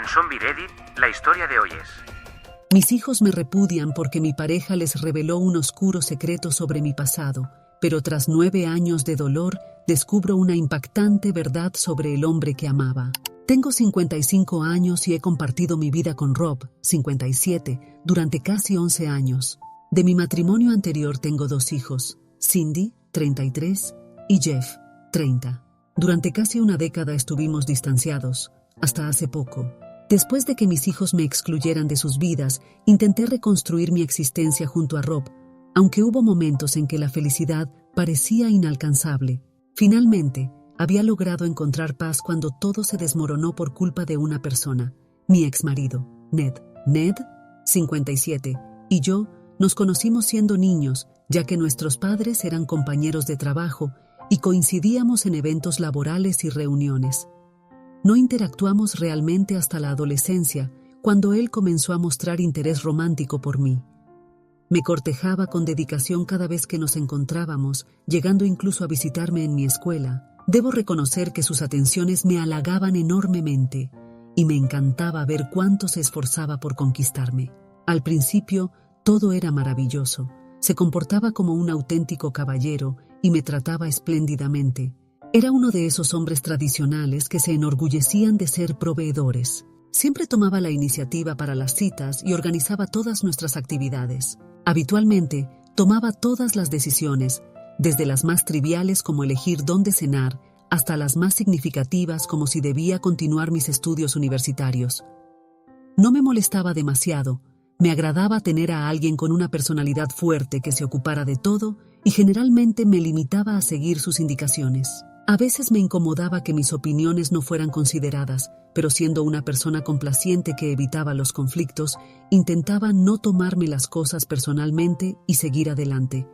Zombie Reddit, la historia de hoy es: Mis hijos me repudian porque mi pareja les reveló un oscuro secreto sobre mi pasado, pero tras 9 años de dolor, descubro una impactante verdad sobre el hombre que amaba. Tengo 55 años y he compartido mi vida con Rob, 57, durante casi 11 años. De mi matrimonio anterior tengo 2 hijos, Cindy, 33, y Jeff, 30. Durante casi una década estuvimos distanciados, hasta hace poco. Después de que mis hijos me excluyeran de sus vidas, intenté reconstruir mi existencia junto a Rob, aunque hubo momentos en que la felicidad parecía inalcanzable. Finalmente, había logrado encontrar paz cuando todo se desmoronó por culpa de una persona, mi exmarido, Ned. Ned, 57, y yo nos conocimos siendo niños, ya que nuestros padres eran compañeros de trabajo y coincidíamos en eventos laborales y reuniones. No interactuamos realmente hasta la adolescencia, cuando él comenzó a mostrar interés romántico por mí. Me cortejaba con dedicación cada vez que nos encontrábamos, llegando incluso a visitarme en mi escuela. Debo reconocer que sus atenciones me halagaban enormemente, y me encantaba ver cuánto se esforzaba por conquistarme. Al principio, todo era maravilloso. Se comportaba como un auténtico caballero y me trataba espléndidamente. Era uno de esos hombres tradicionales que se enorgullecían de ser proveedores. Siempre tomaba la iniciativa para las citas y organizaba todas nuestras actividades. Habitualmente, tomaba todas las decisiones, desde las más triviales como elegir dónde cenar, hasta las más significativas como si debía continuar mis estudios universitarios. No me molestaba demasiado. Me agradaba tener a alguien con una personalidad fuerte que se ocupara de todo y generalmente me limitaba a seguir sus indicaciones. A veces me incomodaba que mis opiniones no fueran consideradas, pero siendo una persona complaciente que evitaba los conflictos, intentaba no tomarme las cosas personalmente y seguir adelante.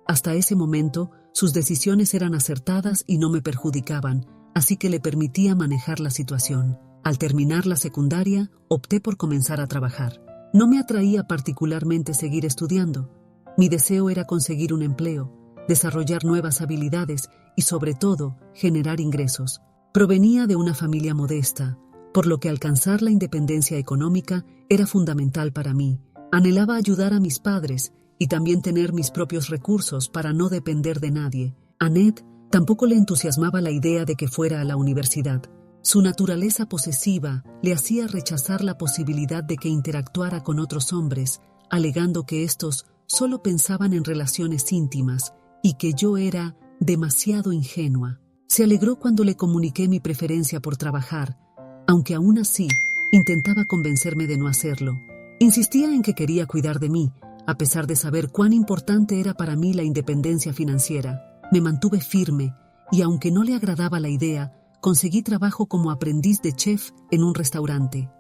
Hasta ese momento, sus decisiones eran acertadas y no me perjudicaban, así que le permitía manejar la situación. Al terminar la secundaria, opté por comenzar a trabajar. No me atraía particularmente seguir estudiando. Mi deseo era conseguir un empleo, desarrollar nuevas habilidades y, sobre todo, generar ingresos. Provenía de una familia modesta, por lo que alcanzar la independencia económica era fundamental para mí. Anhelaba ayudar a mis padres y también tener mis propios recursos para no depender de nadie. A Ned tampoco le entusiasmaba la idea de que fuera a la universidad. Su naturaleza posesiva le hacía rechazar la posibilidad de que interactuara con otros hombres, alegando que estos solo pensaban en relaciones íntimas y que yo era demasiado ingenua. Se alegró cuando le comuniqué mi preferencia por trabajar, aunque aún así intentaba convencerme de no hacerlo. Insistía en que quería cuidar de mí, a pesar de saber cuán importante era para mí la independencia financiera. Me mantuve firme y, aunque no le agradaba la idea, conseguí trabajo como aprendiz de chef en un restaurante.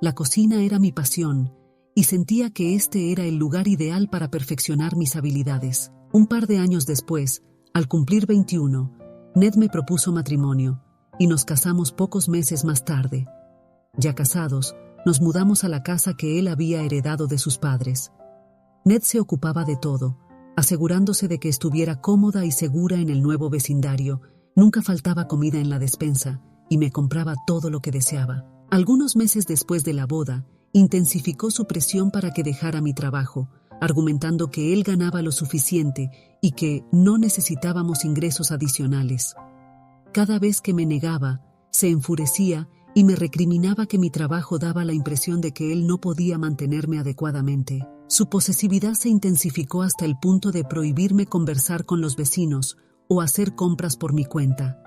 La cocina era mi pasión y sentía que este era el lugar ideal para perfeccionar mis habilidades. Un par de años después, al cumplir 21, Ned me propuso matrimonio y nos casamos pocos meses más tarde. Ya casados, nos mudamos a la casa que él había heredado de sus padres. Ned se ocupaba de todo, asegurándose de que estuviera cómoda y segura en el nuevo vecindario. Nunca faltaba comida en la despensa y me compraba todo lo que deseaba. Algunos meses después de la boda, intensificó su presión para que dejara mi trabajo, argumentando que él ganaba lo suficiente y que no necesitábamos ingresos adicionales. Cada vez que me negaba, se enfurecía y me recriminaba que mi trabajo daba la impresión de que él no podía mantenerme adecuadamente. Su posesividad se intensificó hasta el punto de prohibirme conversar con los vecinos o hacer compras por mi cuenta.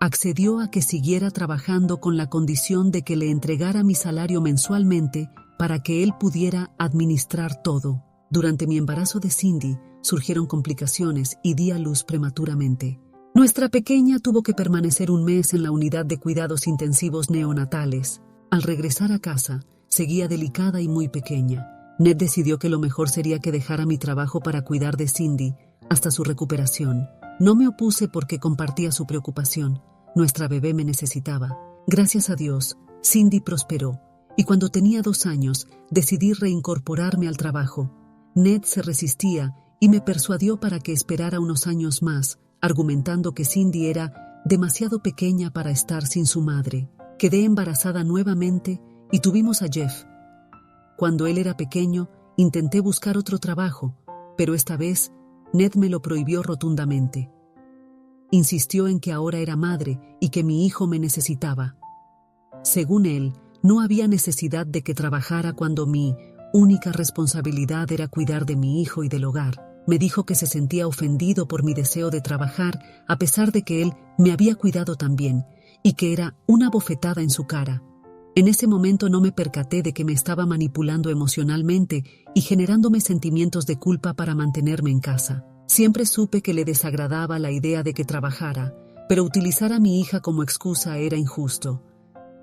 Accedió a que siguiera trabajando con la condición de que le entregara mi salario mensualmente para que él pudiera administrar todo. Durante mi embarazo de Cindy, surgieron complicaciones y di a luz prematuramente. Nuestra pequeña tuvo que permanecer 1 mes en la unidad de cuidados intensivos neonatales. Al regresar a casa, seguía delicada y muy pequeña. Ned decidió que lo mejor sería que dejara mi trabajo para cuidar de Cindy hasta su recuperación. No me opuse porque compartía su preocupación. Nuestra bebé me necesitaba. Gracias a Dios, Cindy prosperó, y cuando tenía 2 años, decidí reincorporarme al trabajo. Ned se resistía y me persuadió para que esperara unos años más, argumentando que Cindy era demasiado pequeña para estar sin su madre. Quedé embarazada nuevamente y tuvimos a Jeff. Cuando él era pequeño, intenté buscar otro trabajo, pero esta vez Ned me lo prohibió rotundamente. Insistió en que ahora era madre y que mi hijo me necesitaba. Según él, no había necesidad de que trabajara cuando mi única responsabilidad era cuidar de mi hijo y del hogar. Me dijo que se sentía ofendido por mi deseo de trabajar a pesar de que él me había cuidado tan bien y que era una bofetada en su cara. En ese momento no me percaté de que me estaba manipulando emocionalmente y generándome sentimientos de culpa para mantenerme en casa. Siempre supe que le desagradaba la idea de que trabajara, pero utilizar a mi hija como excusa era injusto.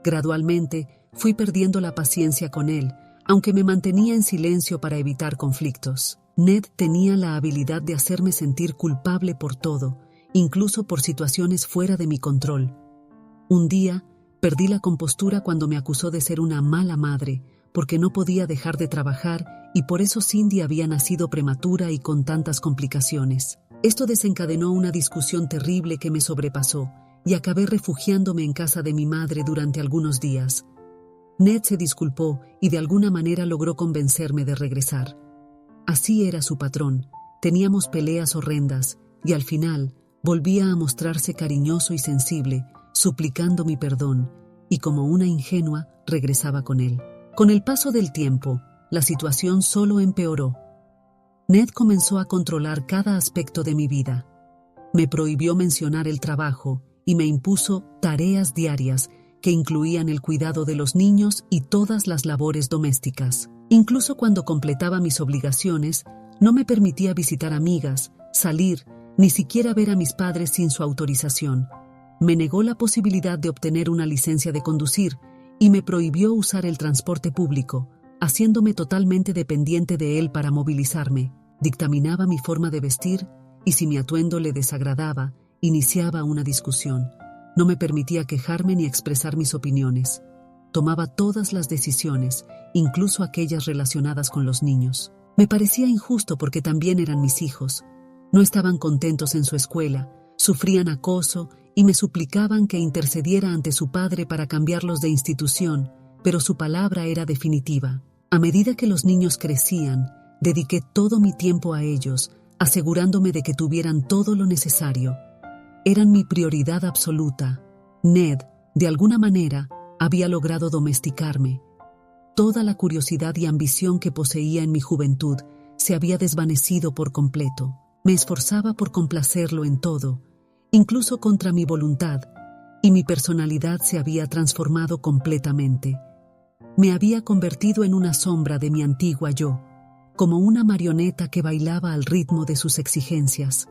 Gradualmente fui perdiendo la paciencia con él, aunque me mantenía en silencio para evitar conflictos. Ned tenía la habilidad de hacerme sentir culpable por todo, incluso por situaciones fuera de mi control. Un día, perdí la compostura cuando me acusó de ser una mala madre, porque no podía dejar de trabajar y por eso Cindy había nacido prematura y con tantas complicaciones. Esto desencadenó una discusión terrible que me sobrepasó y acabé refugiándome en casa de mi madre durante algunos días. Ned se disculpó y de alguna manera logró convencerme de regresar. Así era su patrón, teníamos peleas horrendas y al final volvía a mostrarse cariñoso y sensible, suplicando mi perdón, y como una ingenua regresaba con él. Con el paso del tiempo, la situación solo empeoró. Ned comenzó a controlar cada aspecto de mi vida. Me prohibió mencionar el trabajo y me impuso tareas diarias que incluían el cuidado de los niños y todas las labores domésticas. Incluso cuando completaba mis obligaciones, no me permitía visitar amigas, salir, ni siquiera ver a mis padres sin su autorización. Me negó la posibilidad de obtener una licencia de conducir y me prohibió usar el transporte público, haciéndome totalmente dependiente de él para movilizarme. Dictaminaba mi forma de vestir y si mi atuendo le desagradaba, iniciaba una discusión. No me permitía quejarme ni expresar mis opiniones. Tomaba todas las decisiones, incluso aquellas relacionadas con los niños. Me parecía injusto porque también eran mis hijos. No estaban contentos en su escuela, sufrían acoso y me suplicaban que intercediera ante su padre para cambiarlos de institución, pero su palabra era definitiva. A medida que los niños crecían, dediqué todo mi tiempo a ellos, asegurándome de que tuvieran todo lo necesario. Eran mi prioridad absoluta. Ned, de alguna manera, había logrado domesticarme. Toda la curiosidad y ambición que poseía en mi juventud se había desvanecido por completo. Me esforzaba por complacerlo en todo, incluso contra mi voluntad, y mi personalidad se había transformado completamente. Me había convertido en una sombra de mi antigua yo, como una marioneta que bailaba al ritmo de sus exigencias.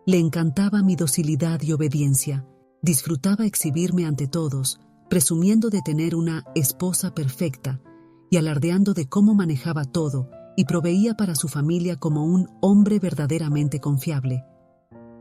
Le encantaba mi docilidad y obediencia, disfrutaba exhibirme ante todos, presumiendo de tener una esposa perfecta y alardeando de cómo manejaba todo y proveía para su familia como un hombre verdaderamente confiable.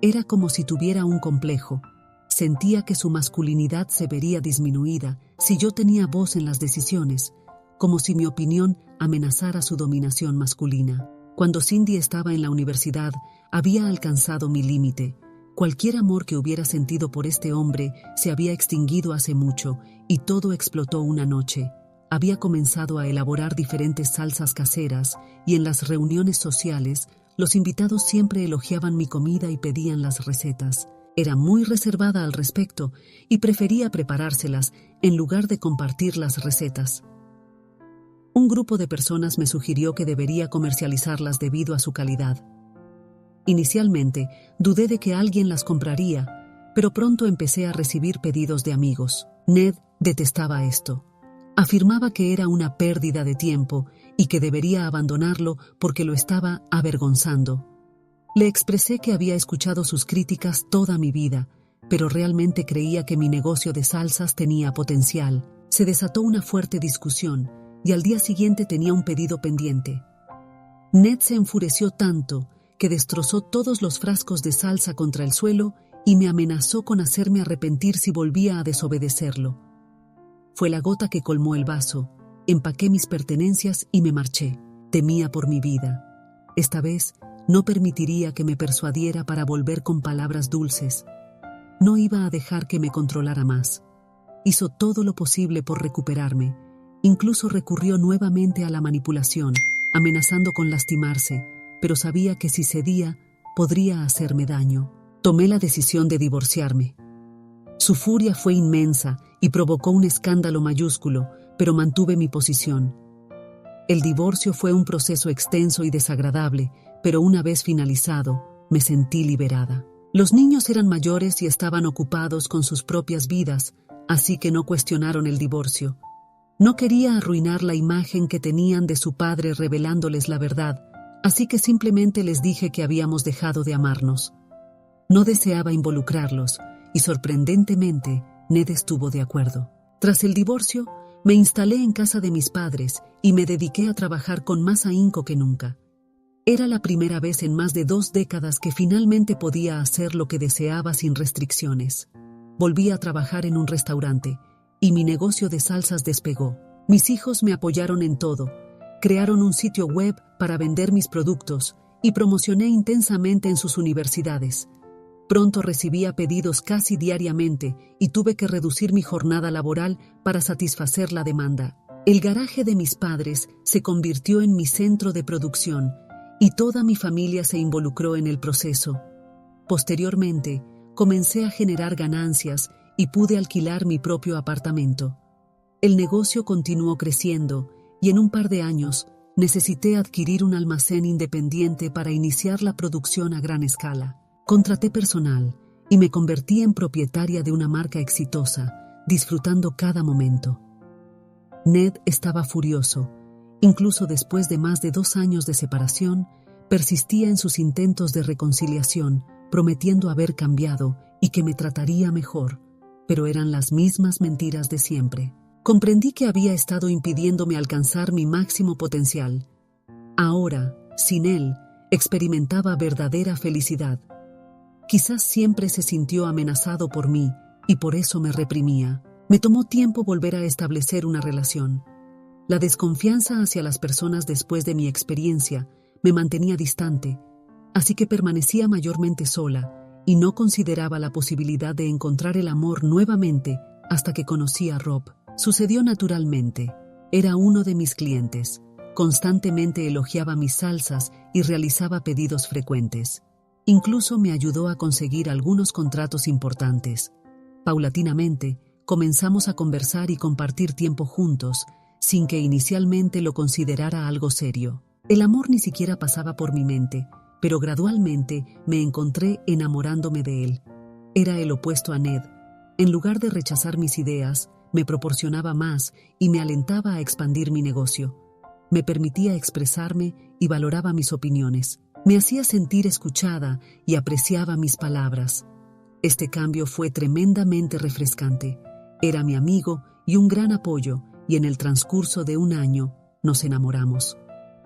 Era como si tuviera un complejo. Sentía que su masculinidad se vería disminuida si yo tenía voz en las decisiones, como si mi opinión amenazara su dominación masculina. Cuando Cindy estaba en la universidad, había alcanzado mi límite. Cualquier amor que hubiera sentido por este hombre se había extinguido hace mucho y todo explotó una noche. Había comenzado a elaborar diferentes salsas caseras y en las reuniones sociales los invitados siempre elogiaban mi comida y pedían las recetas. Era muy reservada al respecto y prefería preparárselas en lugar de compartir las recetas. Un grupo de personas me sugirió que debería comercializarlas debido a su calidad. Inicialmente, dudé de que alguien las compraría, pero pronto empecé a recibir pedidos de amigos. Ned detestaba esto. Afirmaba que era una pérdida de tiempo y que debería abandonarlo porque lo estaba avergonzando. Le expresé que había escuchado sus críticas toda mi vida, pero realmente creía que mi negocio de salsas tenía potencial. Se desató una fuerte discusión y al día siguiente tenía un pedido pendiente. Ned se enfureció tanto que destrozó todos los frascos de salsa contra el suelo y me amenazó con hacerme arrepentir si volvía a desobedecerlo. Fue la gota que colmó el vaso. Empaqué mis pertenencias y me marché. Temía por mi vida. Esta vez no permitiría que me persuadiera para volver con palabras dulces. No iba a dejar que me controlara más. hizo todo lo posible por recuperarme. Incluso recurrió nuevamente a la manipulación, amenazando con lastimarse, pero sabía que si cedía, podría hacerme daño. Tomé la decisión de divorciarme. Su furia fue inmensa y provocó un escándalo mayúsculo, pero mantuve mi posición. El divorcio fue un proceso extenso y desagradable, pero una vez finalizado, me sentí liberada. Los niños eran mayores y estaban ocupados con sus propias vidas, así que no cuestionaron el divorcio. No quería arruinar la imagen que tenían de su padre revelándoles la verdad, así que simplemente les dije que habíamos dejado de amarnos. No deseaba involucrarlos, y sorprendentemente, Ned estuvo de acuerdo. Tras el divorcio, me instalé en casa de mis padres y me dediqué a trabajar con más ahínco que nunca. Era la primera vez en más de 2 décadas que finalmente podía hacer lo que deseaba sin restricciones. Volví a trabajar en un restaurante, y mi negocio de salsas despegó. Mis hijos me apoyaron en todo. Crearon un sitio web para vender mis productos y promocioné intensamente en sus universidades. Pronto recibía pedidos casi diariamente y tuve que reducir mi jornada laboral para satisfacer la demanda. El garaje de mis padres se convirtió en mi centro de producción y toda mi familia se involucró en el proceso. Posteriormente, comencé a generar ganancias y pude alquilar mi propio apartamento. El negocio continuó creciendo y en un par de años necesité adquirir un almacén independiente para iniciar la producción a gran escala. Contraté personal y me convertí en propietaria de una marca exitosa, disfrutando cada momento. Ned estaba furioso. Incluso después de más de 2 años de separación, persistía en sus intentos de reconciliación, prometiendo haber cambiado y que me trataría mejor, pero eran las mismas mentiras de siempre. Comprendí que había estado impidiéndome alcanzar mi máximo potencial. Ahora, sin él, experimentaba verdadera felicidad. Quizás siempre se sintió amenazado por mí y por eso me reprimía. Me tomó tiempo volver a establecer una relación. La desconfianza hacia las personas después de mi experiencia me mantenía distante, así que permanecía mayormente sola y no consideraba la posibilidad de encontrar el amor nuevamente hasta que conocí a Rob. Sucedió naturalmente. Era uno de mis clientes. Constantemente elogiaba mis salsas y realizaba pedidos frecuentes. Incluso me ayudó a conseguir algunos contratos importantes. Paulatinamente, comenzamos a conversar y compartir tiempo juntos, sin que inicialmente lo considerara algo serio. El amor ni siquiera pasaba por mi mente, pero gradualmente me encontré enamorándome de él. Era el opuesto a Ned. En lugar de rechazar mis ideas, me proporcionaba más y me alentaba a expandir mi negocio. Me permitía expresarme y valoraba mis opiniones. Me hacía sentir escuchada y apreciaba mis palabras. Este cambio fue tremendamente refrescante. Era mi amigo y un gran apoyo, y en el transcurso de 1 año nos enamoramos.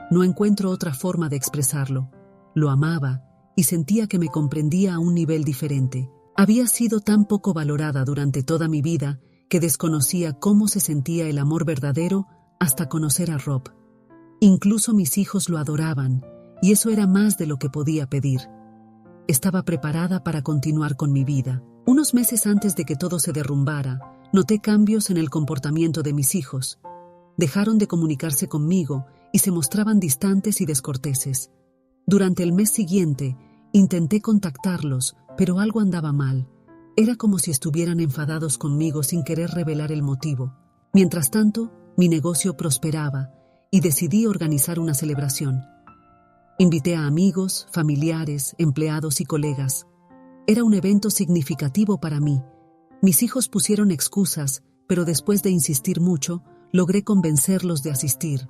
No encuentro otra forma de expresarlo. Lo amaba y sentía que me comprendía a un nivel diferente. Había sido tan poco valorada durante toda mi vida que desconocía cómo se sentía el amor verdadero hasta conocer a Rob. Incluso mis hijos lo adoraban, y eso era más de lo que podía pedir. Estaba preparada para continuar con mi vida. Unos meses antes de que todo se derrumbara, noté cambios en el comportamiento de mis hijos. Dejaron de comunicarse conmigo y se mostraban distantes y descorteses. Durante el mes siguiente, intenté contactarlos, pero algo andaba mal. Era como si estuvieran enfadados conmigo sin querer revelar el motivo. Mientras tanto, mi negocio prosperaba y decidí organizar una celebración. Invité a amigos, familiares, empleados y colegas. Era un evento significativo para mí. Mis hijos pusieron excusas, pero después de insistir mucho, logré convencerlos de asistir.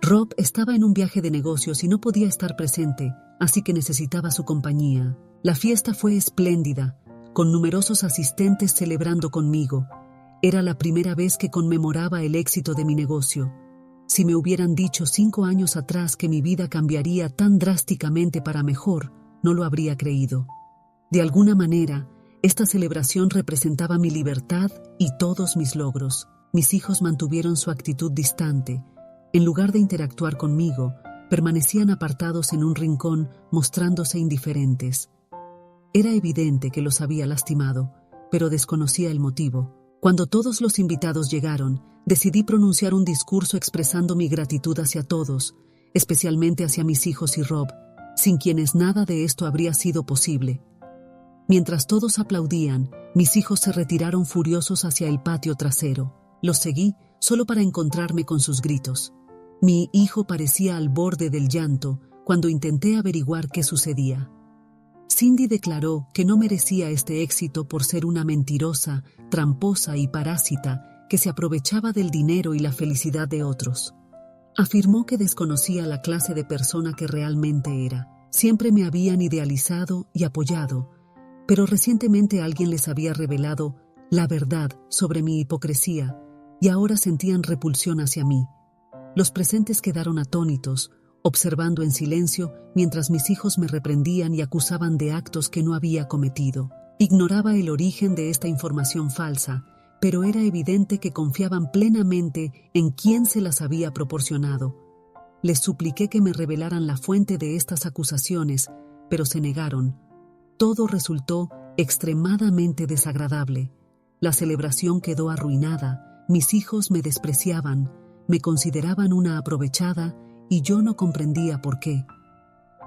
Rob estaba en un viaje de negocios y no podía estar presente, así que necesitaba su compañía. La fiesta fue espléndida, con numerosos asistentes celebrando conmigo. Era la primera vez que conmemoraba el éxito de mi negocio. Si me hubieran dicho 5 años atrás que mi vida cambiaría tan drásticamente para mejor, no lo habría creído. De alguna manera, esta celebración representaba mi libertad y todos mis logros. Mis hijos mantuvieron su actitud distante. En lugar de interactuar conmigo, permanecían apartados en un rincón, mostrándose indiferentes. Era evidente que los había lastimado, pero desconocía el motivo. Cuando todos los invitados llegaron, decidí pronunciar un discurso expresando mi gratitud hacia todos, especialmente hacia mis hijos y Rob, sin quienes nada de esto habría sido posible. Mientras todos aplaudían, mis hijos se retiraron furiosos hacia el patio trasero. Los seguí solo para encontrarme con sus gritos. Mi hijo parecía al borde del llanto cuando intenté averiguar qué sucedía. Cindy declaró que no merecía este éxito por ser una mentirosa, tramposa y parásita que se aprovechaba del dinero y la felicidad de otros. Afirmó que desconocía la clase de persona que realmente era. Siempre me habían idealizado y apoyado, pero recientemente alguien les había revelado la verdad sobre mi hipocresía y ahora sentían repulsión hacia mí. Los presentes quedaron atónitos, observando en silencio mientras mis hijos me reprendían y acusaban de actos que no había cometido. Ignoraba el origen de esta información falsa, pero era evidente que confiaban plenamente en quien se las había proporcionado. Les supliqué que me revelaran la fuente de estas acusaciones, pero se negaron. Todo resultó extremadamente desagradable. La celebración quedó arruinada, mis hijos me despreciaban, me consideraban una aprovechada y yo no comprendía por qué.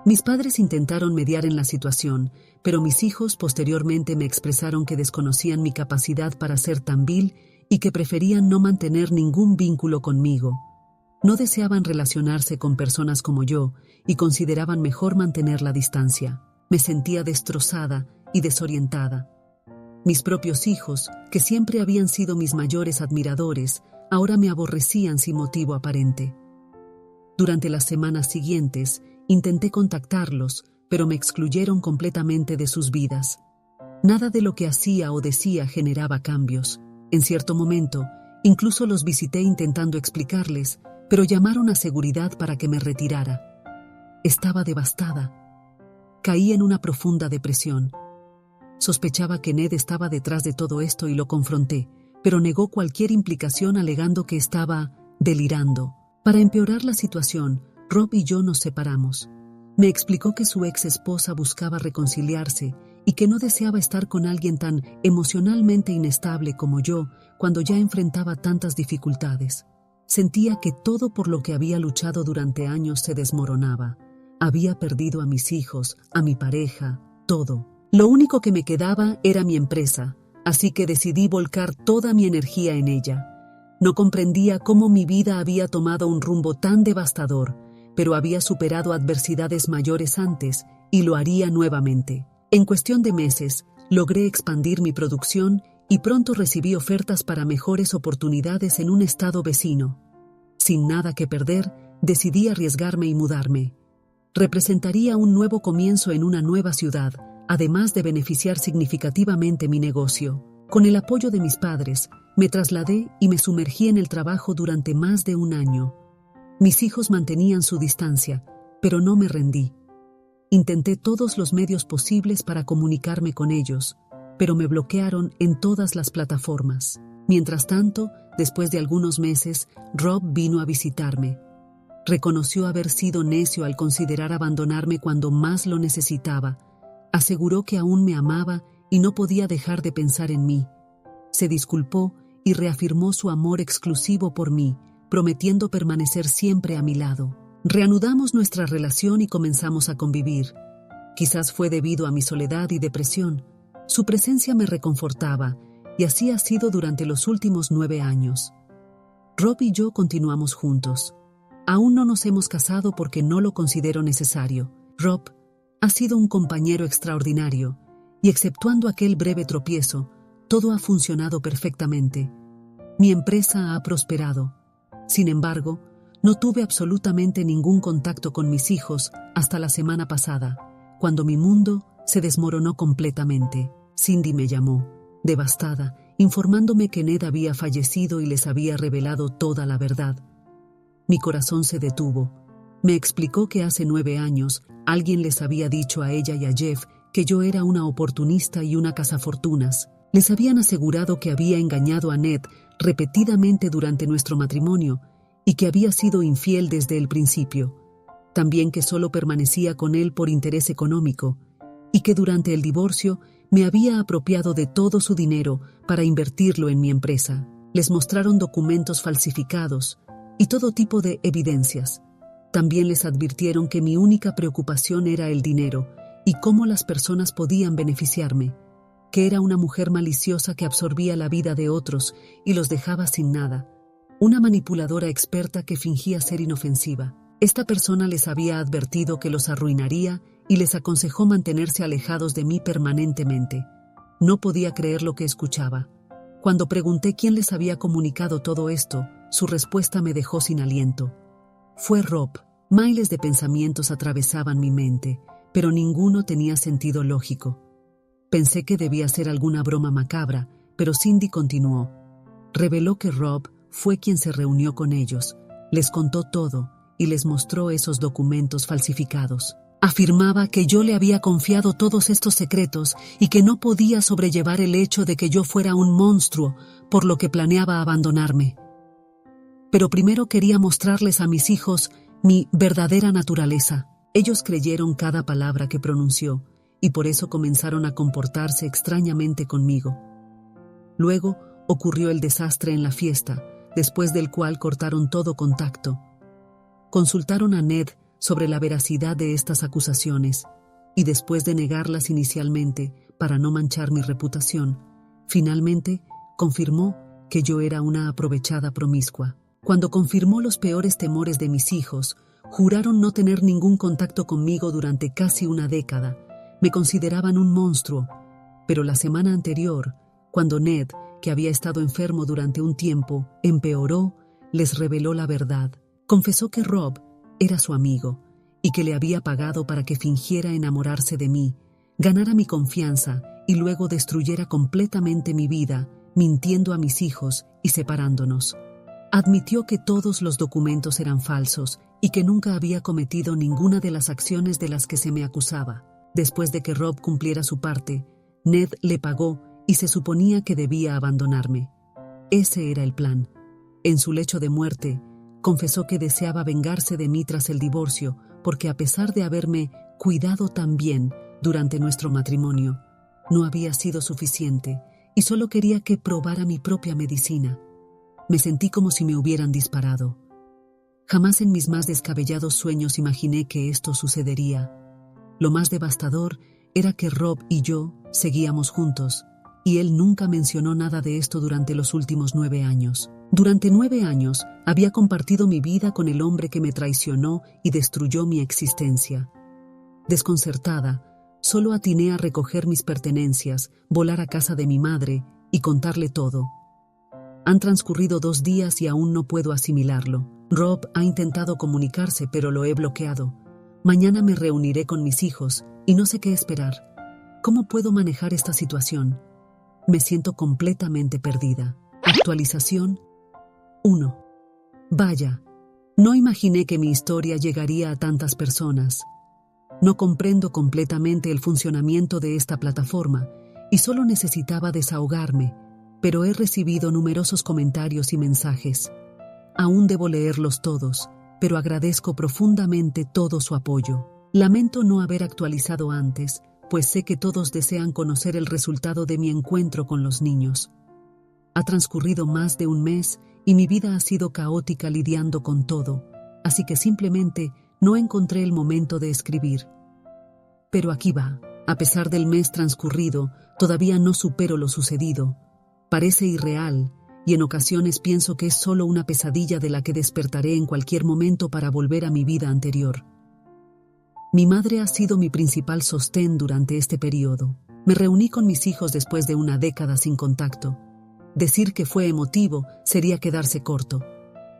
Mis padres intentaron mediar en la situación, pero mis hijos posteriormente me expresaron que desconocían mi capacidad para ser tan vil y que preferían no mantener ningún vínculo conmigo. No deseaban relacionarse con personas como yo y consideraban mejor mantener la distancia. Me sentía destrozada y desorientada. Mis propios hijos, que siempre habían sido mis mayores admiradores, ahora me aborrecían sin motivo aparente. Durante las semanas siguientes, intenté contactarlos, pero me excluyeron completamente de sus vidas. Nada de lo que hacía o decía generaba cambios. En cierto momento, incluso los visité intentando explicarles, pero llamaron a seguridad para que me retirara. Estaba devastada. Caí en una profunda depresión. Sospechaba que Ned estaba detrás de todo esto y lo confronté, pero negó cualquier implicación alegando que estaba delirando. Para empeorar la situación, Rob y yo nos separamos. Me explicó que su ex esposa buscaba reconciliarse y que no deseaba estar con alguien tan emocionalmente inestable como yo cuando ya enfrentaba tantas dificultades. Sentía que todo por lo que había luchado durante años se desmoronaba. Había perdido a mis hijos, a mi pareja, todo. Lo único que me quedaba era mi empresa, así que decidí volcar toda mi energía en ella. No comprendía cómo mi vida había tomado un rumbo tan devastador, pero había superado adversidades mayores antes y lo haría nuevamente. En cuestión de meses, logré expandir mi producción y pronto recibí ofertas para mejores oportunidades en un estado vecino. Sin nada que perder, decidí arriesgarme y mudarme. Representaría un nuevo comienzo en una nueva ciudad, además de beneficiar significativamente mi negocio. Con el apoyo de mis padres, me trasladé y me sumergí en el trabajo durante más de un año. Mis hijos mantenían su distancia, pero no me rendí. Intenté todos los medios posibles para comunicarme con ellos, pero me bloquearon en todas las plataformas. Mientras tanto, después de algunos meses, Rob vino a visitarme. Reconoció haber sido necio al considerar abandonarme cuando más lo necesitaba. Aseguró que aún me amaba y no podía dejar de pensar en mí. Se disculpó y reafirmó su amor exclusivo por mí, prometiendo permanecer siempre a mi lado. Reanudamos nuestra relación y comenzamos a convivir. Quizás fue debido a mi soledad y depresión. Su presencia me reconfortaba, y así ha sido durante los últimos 9 años. Rob y yo continuamos juntos. Aún no nos hemos casado porque no lo considero necesario. Rob ha sido un compañero extraordinario, y exceptuando aquel breve tropiezo, todo ha funcionado perfectamente. Mi empresa ha prosperado. Sin embargo, no tuve absolutamente ningún contacto con mis hijos hasta la semana pasada, cuando mi mundo se desmoronó completamente. Cindy me llamó, devastada, informándome que Ned había fallecido y les había revelado toda la verdad. Mi corazón se detuvo. Me explicó que hace 9 años alguien les había dicho a ella y a Jeff que yo era una oportunista y una cazafortunas. Les habían asegurado que había engañado a Ned repetidamente durante nuestro matrimonio y que había sido infiel desde el principio. También que solo permanecía con él por interés económico y que durante el divorcio Me había apropiado de todo su dinero para invertirlo en mi empresa. Les mostraron documentos falsificados y todo tipo de evidencias. También les advirtieron que mi única preocupación era el dinero y cómo las personas podían beneficiarme, que era una mujer maliciosa que absorbía la vida de otros y los dejaba sin nada, una manipuladora experta que fingía ser inofensiva. Esta persona les había advertido que los arruinaría y les aconsejó mantenerse alejados de mí permanentemente. No podía creer lo que escuchaba. Cuando pregunté quién les había comunicado todo esto, su respuesta me dejó sin aliento. Fue Rob. Miles de pensamientos atravesaban mi mente, pero ninguno tenía sentido lógico. Pensé que debía ser alguna broma macabra, pero Cindy continuó. Reveló que Rob fue quien se reunió con ellos, les contó todo y les mostró esos documentos falsificados. Afirmaba que yo le había confiado todos estos secretos y que no podía sobrellevar el hecho de que yo fuera un monstruo, por lo que planeaba abandonarme. Pero primero quería mostrarles a mis hijos mi verdadera naturaleza. Ellos creyeron cada palabra que pronunció y por eso comenzaron a comportarse extrañamente conmigo. Luego ocurrió el desastre en la fiesta, después del cual cortaron todo contacto. Consultaron a Ned sobre la veracidad de estas acusaciones y después de negarlas inicialmente para no manchar mi reputación, finalmente confirmó que yo era una aprovechada promiscua. Cuando confirmó los peores temores de mis hijos, juraron no tener ningún contacto conmigo durante casi una década. Me consideraban un monstruo, pero la semana anterior, cuando Ned, que había estado enfermo durante un tiempo, empeoró, les reveló la verdad. Confesó que Rob era su amigo y que le había pagado para que fingiera enamorarse de mí, ganara mi confianza y luego destruyera completamente mi vida, mintiendo a mis hijos y separándonos. Admitió que todos los documentos eran falsos y que nunca había cometido ninguna de las acciones de las que se me acusaba. Después de que Rob cumpliera su parte, Ned le pagó y se suponía que debía abandonarme. Ese era el plan. En su lecho de muerte, confesó que deseaba vengarse de mí tras el divorcio, porque a pesar de haberme cuidado tan bien durante nuestro matrimonio, no había sido suficiente y solo quería que probara mi propia medicina. Me sentí como si me hubieran disparado. Jamás en mis más descabellados sueños imaginé que esto sucedería. Lo más devastador era que Rob y yo seguíamos juntos, y él nunca mencionó nada de esto durante los últimos 9 años. Durante 9 años había compartido mi vida con el hombre que me traicionó y destruyó mi existencia. Desconcertada, solo atiné a recoger mis pertenencias, volar a casa de mi madre y contarle todo. Han transcurrido 2 días y aún no puedo asimilarlo. Rob ha intentado comunicarse, pero lo he bloqueado. Mañana me reuniré con mis hijos y no sé qué esperar. ¿Cómo puedo manejar esta situación? Me siento completamente perdida. Actualización 1. Vaya, no imaginé que mi historia llegaría a tantas personas. No comprendo completamente el funcionamiento de esta plataforma y solo necesitaba desahogarme, pero he recibido numerosos comentarios y mensajes. Aún debo leerlos todos, pero agradezco profundamente todo su apoyo. Lamento no haber actualizado antes, pues sé que todos desean conocer el resultado de mi encuentro con los niños. Ha transcurrido más de un mes y mi vida ha sido caótica lidiando con todo, así que simplemente no encontré el momento de escribir. Pero aquí va. A pesar del mes transcurrido, todavía no supero lo sucedido. Parece irreal, y en ocasiones pienso que es solo una pesadilla de la que despertaré en cualquier momento para volver a mi vida anterior. Mi madre ha sido mi principal sostén durante este periodo. Me reuní con mis hijos después de una década sin contacto. Decir que fue emotivo sería quedarse corto.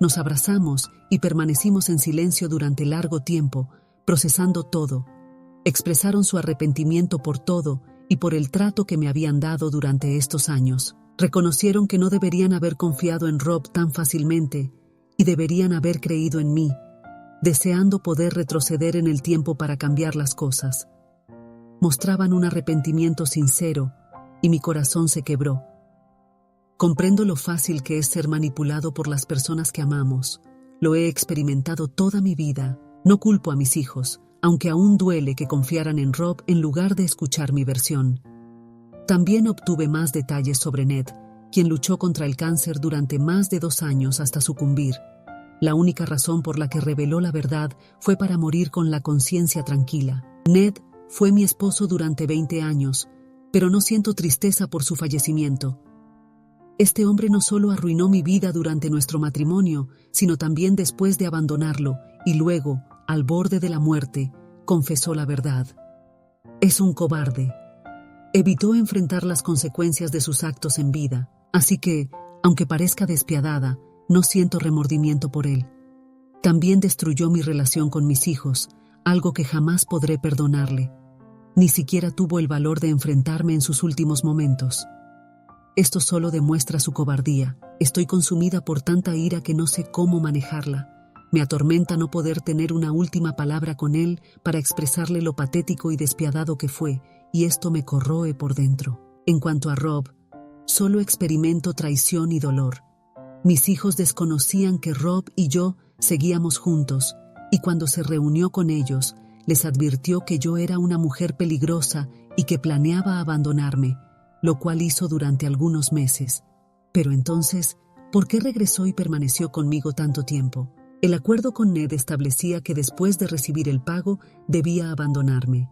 Nos abrazamos y permanecimos en silencio durante largo tiempo, procesando todo. Expresaron su arrepentimiento por todo y por el trato que me habían dado durante estos años. Reconocieron que no deberían haber confiado en Rob tan fácilmente y deberían haber creído en mí, deseando poder retroceder en el tiempo para cambiar las cosas. Mostraban un arrepentimiento sincero y mi corazón se quebró. Comprendo lo fácil que es ser manipulado por las personas que amamos. Lo he experimentado toda mi vida. No culpo a mis hijos, aunque aún duele que confiaran en Rob en lugar de escuchar mi versión. También obtuve más detalles sobre Ned, quien luchó contra el cáncer durante más de 2 años hasta sucumbir. La única razón por la que reveló la verdad fue para morir con la conciencia tranquila. Ned fue mi esposo durante 20 años, pero no siento tristeza por su fallecimiento. Este hombre no solo arruinó mi vida durante nuestro matrimonio, sino también después de abandonarlo y luego, al borde de la muerte, confesó la verdad. Es un cobarde. Evitó enfrentar las consecuencias de sus actos en vida, así que, aunque parezca despiadada, no siento remordimiento por él. También destruyó mi relación con mis hijos, algo que jamás podré perdonarle. Ni siquiera tuvo el valor de enfrentarme en sus últimos momentos. Esto solo demuestra su cobardía. Estoy consumida por tanta ira que no sé cómo manejarla. Me atormenta no poder tener una última palabra con él para expresarle lo patético y despiadado que fue, y esto me corroe por dentro. En cuanto a Rob, solo experimento traición y dolor. Mis hijos desconocían que Rob y yo seguíamos juntos, y cuando se reunió con ellos, les advirtió que yo era una mujer peligrosa y que planeaba abandonarme, lo cual hizo durante algunos meses. Pero entonces, ¿por qué regresó y permaneció conmigo tanto tiempo? El acuerdo con Ned establecía que después de recibir el pago, debía abandonarme.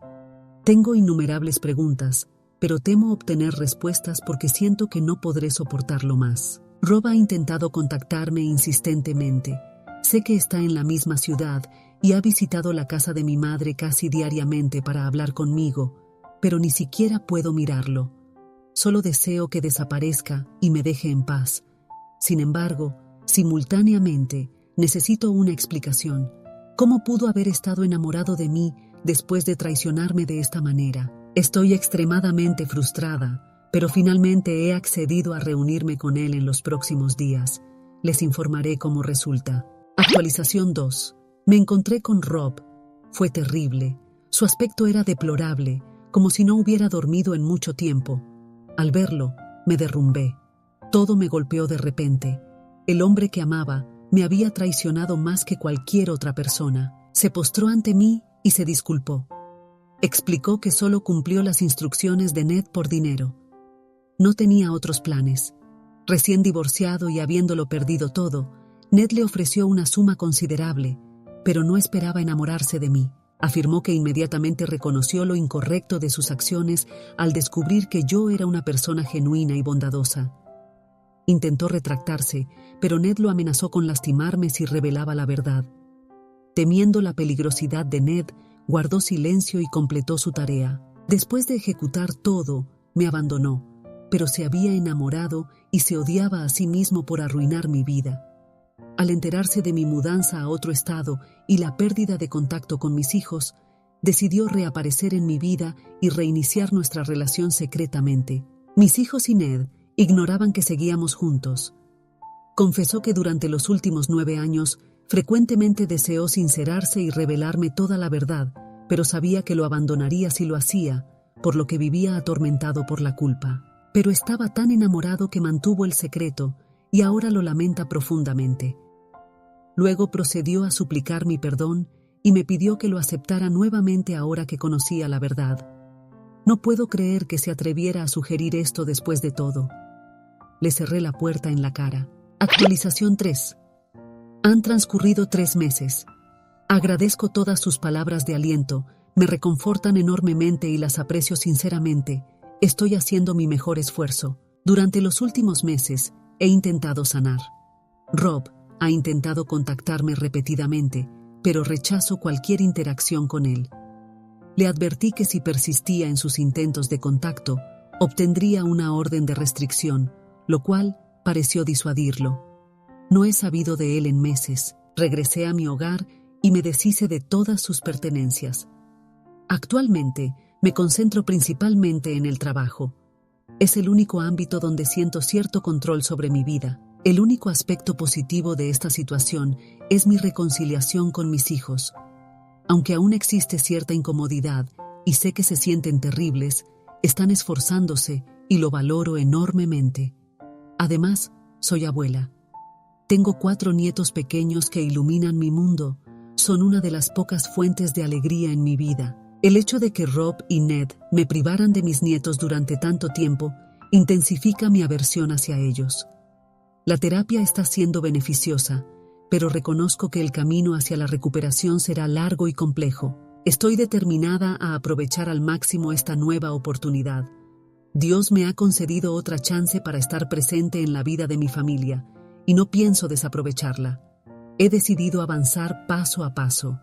Tengo innumerables preguntas, pero temo obtener respuestas porque siento que no podré soportarlo más. Rob ha intentado contactarme insistentemente. Sé que está en la misma ciudad y ha visitado la casa de mi madre casi diariamente para hablar conmigo, pero ni siquiera puedo mirarlo. Solo deseo que desaparezca y me deje en paz. Sin embargo, simultáneamente, necesito una explicación. ¿Cómo pudo haber estado enamorado de mí después de traicionarme de esta manera? Estoy extremadamente frustrada, pero finalmente he accedido a reunirme con él en los próximos días. Les informaré cómo resulta. Actualización 2. Me encontré con Rob. Fue terrible. Su aspecto era deplorable, como si no hubiera dormido en mucho tiempo. Al verlo, me derrumbé. Todo me golpeó de repente. El hombre que amaba me había traicionado más que cualquier otra persona. Se postró ante mí y se disculpó. Explicó que solo cumplió las instrucciones de Ned por dinero. No tenía otros planes. Recién divorciado y habiéndolo perdido todo, Ned le ofreció una suma considerable, pero no esperaba enamorarse de mí. Afirmó que inmediatamente reconoció lo incorrecto de sus acciones al descubrir que yo era una persona genuina y bondadosa. Intentó retractarse, pero Ned lo amenazó con lastimarme si revelaba la verdad. Temiendo la peligrosidad de Ned, guardó silencio y completó su tarea. Después de ejecutar todo, me abandonó, pero se había enamorado y se odiaba a sí mismo por arruinar mi vida. Al enterarse de mi mudanza a otro estado y la pérdida de contacto con mis hijos, decidió reaparecer en mi vida y reiniciar nuestra relación secretamente. Mis hijos y Ned ignoraban que seguíamos juntos. Confesó que durante los últimos 9 años frecuentemente deseó sincerarse y revelarme toda la verdad, pero sabía que lo abandonaría si lo hacía, por lo que vivía atormentado por la culpa. Pero estaba tan enamorado que mantuvo el secreto y ahora lo lamenta profundamente. Luego procedió a suplicar mi perdón y me pidió que lo aceptara nuevamente ahora que conocía la verdad. No puedo creer que se atreviera a sugerir esto después de todo. Le cerré la puerta en la cara. Actualización 3. Han transcurrido 3 meses. Agradezco todas sus palabras de aliento, me reconfortan enormemente y las aprecio sinceramente. Estoy haciendo mi mejor esfuerzo. Durante los últimos meses he intentado sanar. Rob ha intentado contactarme repetidamente, pero rechazo cualquier interacción con él. Le advertí que si persistía en sus intentos de contacto, obtendría una orden de restricción, lo cual pareció disuadirlo. No he sabido de él en meses. Regresé a mi hogar y me deshice de todas sus pertenencias. Actualmente, me concentro principalmente en el trabajo. Es el único ámbito donde siento cierto control sobre mi vida. El único aspecto positivo de esta situación es mi reconciliación con mis hijos. Aunque aún existe cierta incomodidad y sé que se sienten terribles, están esforzándose y lo valoro enormemente. Además, soy abuela. Tengo 4 nietos pequeños que iluminan mi mundo. Son una de las pocas fuentes de alegría en mi vida. El hecho de que Rob y Ned me privaran de mis nietos durante tanto tiempo intensifica mi aversión hacia ellos. La terapia está siendo beneficiosa, pero reconozco que el camino hacia la recuperación será largo y complejo. Estoy determinada a aprovechar al máximo esta nueva oportunidad. Dios me ha concedido otra chance para estar presente en la vida de mi familia, y no pienso desaprovecharla. He decidido avanzar paso a paso.